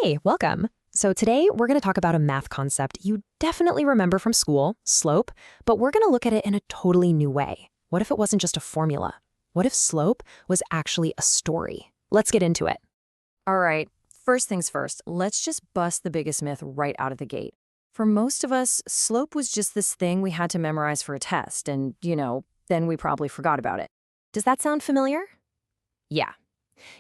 Hey, welcome. So today we're going to talk about a math concept you definitely remember from school, slope, but we're going to look at it in a totally new way. What if it wasn't just a formula? What if slope was actually a story? Let's get into it. All right, first things first, let's just bust the biggest myth right out of the gate. For most of us, slope was just this thing we had to memorize for a test, and, then we probably forgot about it. Does that sound familiar? Yeah.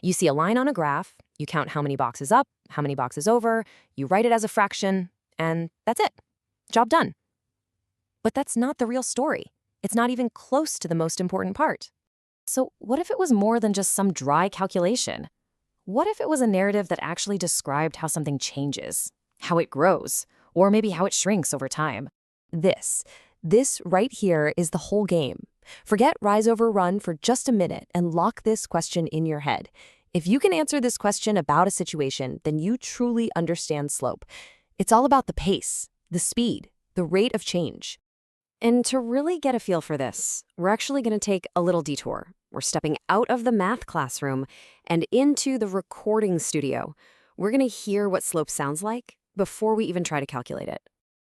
You see a line on a graph, you count how many boxes up, how many boxes over, you write it as a fraction, and that's it. Job done. But that's not the real story. It's not even close to the most important part. So what if it was more than just some dry calculation? What if it was a narrative that actually described how something changes, how it grows, or maybe how it shrinks over time? This right here is the whole game. Forget rise over run for just a minute and lock this question in your head. If you can answer this question about a situation, then you truly understand slope. It's all about the pace, the speed, the rate of change. And to really get a feel for this, we're actually going to take a little detour. We're stepping out of the math classroom and into the recording studio. We're going to hear what slope sounds like before we even try to calculate it.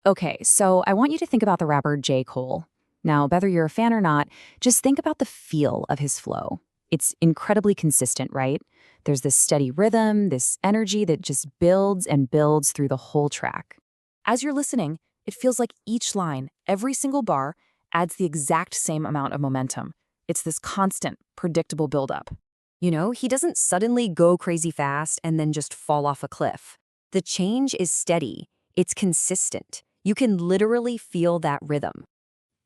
Okay, so I want you to think about the rapper J. Cole. Now, whether you're a fan or not, just think about the feel of his flow. It's incredibly consistent, right? There's this steady rhythm, this energy that just builds and builds through the whole track. As you're listening, it feels like each line, every single bar, adds the exact same amount of momentum. It's this constant, predictable buildup. He doesn't suddenly go crazy fast and then just fall off a cliff. The change is steady. It's consistent. You can literally feel that rhythm.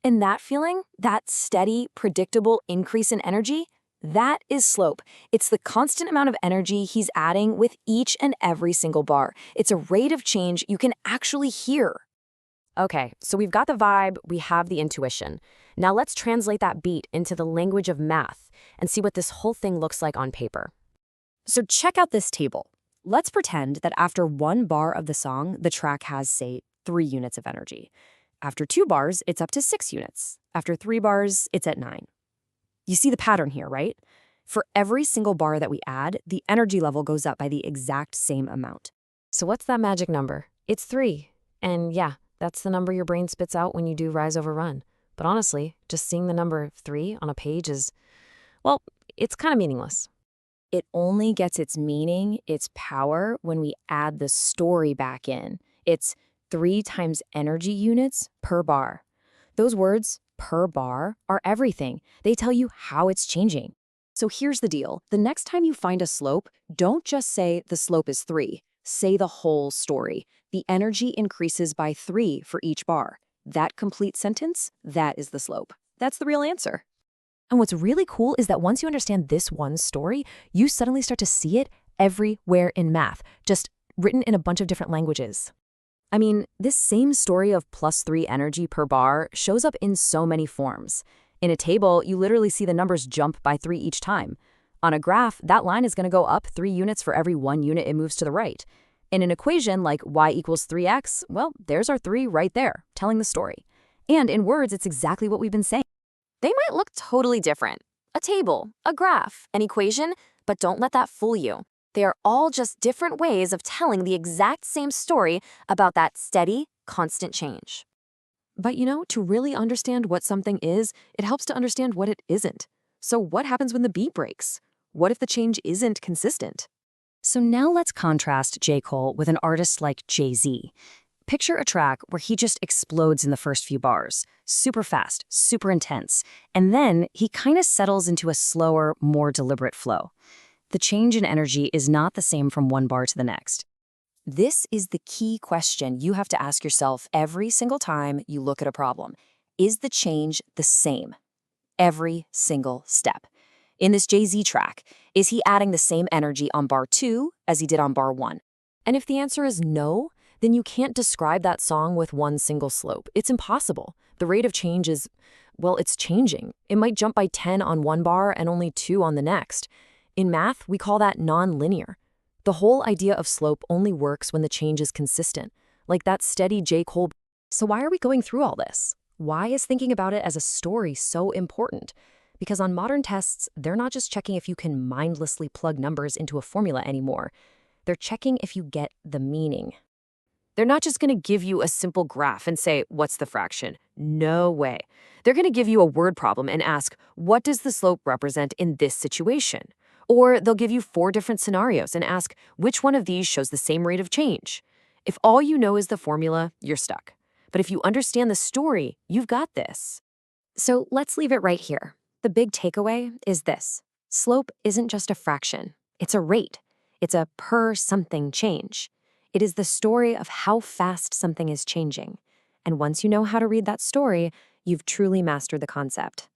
And that feeling, that steady, predictable increase in energy, that is slope. It's the constant amount of energy he's adding with each and every single bar. It's a rate of change you can actually hear. Okay, so we've got the vibe, we have the intuition. Now let's translate that beat into the language of math and see what this whole thing looks like on paper. So check out this table. Let's pretend that after one bar of the song, the track has, say, 3 units of energy. After 2 bars, it's up to 6 units. After 3 bars, it's at 9. You see the pattern here, right? For every single bar that we add, the energy level goes up by the exact same amount. So what's that magic number? It's 3. And yeah, that's the number your brain spits out when you do rise over run. But honestly, just seeing the number 3 on a page is, well, it's kind of meaningless. It only gets its meaning, its power, when we add the story back in. It's 3 times energy units per bar. Those words, per bar, are everything. They tell you how it's changing. So here's the deal. The next time you find a slope, don't just say the slope is 3. Say the whole story. The energy increases by 3 for each bar. That complete sentence, that is the slope. That's the real answer. And what's really cool is that once you understand this one story, you suddenly start to see it everywhere in math, just written in a bunch of different languages. I mean, this same story of +3 energy per bar shows up in so many forms. In a table, you literally see the numbers jump by 3 each time. On a graph, that line is going to go up 3 units for every 1 unit it moves to the right. In an equation like y equals 3x, well, there's our 3 right there, telling the story. And in words, it's exactly what we've been saying. They might look totally different. A table, a graph, an equation, but don't let that fool you. They are all just different ways of telling the exact same story about that steady, constant change. But to really understand what something is, it helps to understand what it isn't. So what happens when the beat breaks? What if the change isn't consistent? So now let's contrast J. Cole with an artist like Jay-Z. Picture a track where he just explodes in the first few bars, super fast, super intense, and then he kind of settles into a slower, more deliberate flow. The change in energy is not the same from one bar to the next. This is the key question you have to ask yourself every single time you look at a problem. Is the change the same? Every single step. In this Jay-Z track, is he adding the same energy on bar 2 as he did on bar 1? And if the answer is no, then you can't describe that song with one single slope. It's impossible. The rate of change is, well, it's changing. It might jump by 10 on one bar and only 2 on the next. In math, we call that non-linear. The whole idea of slope only works when the change is consistent, like that steady J. Cole. So why are we going through all this? Why is thinking about it as a story so important? Because on modern tests, they're not just checking if you can mindlessly plug numbers into a formula anymore. They're checking if you get the meaning. They're not just going to give you a simple graph and say, what's the fraction? No way. They're going to give you a word problem and ask, what does the slope represent in this situation? Or they'll give you 4 different scenarios and ask, which one of these shows the same rate of change? If all you know is the formula, you're stuck. But if you understand the story, you've got this. So let's leave it right here. The big takeaway is this. Slope isn't just a fraction. It's a rate. It's a per something change. It is the story of how fast something is changing. And once you know how to read that story, you've truly mastered the concept.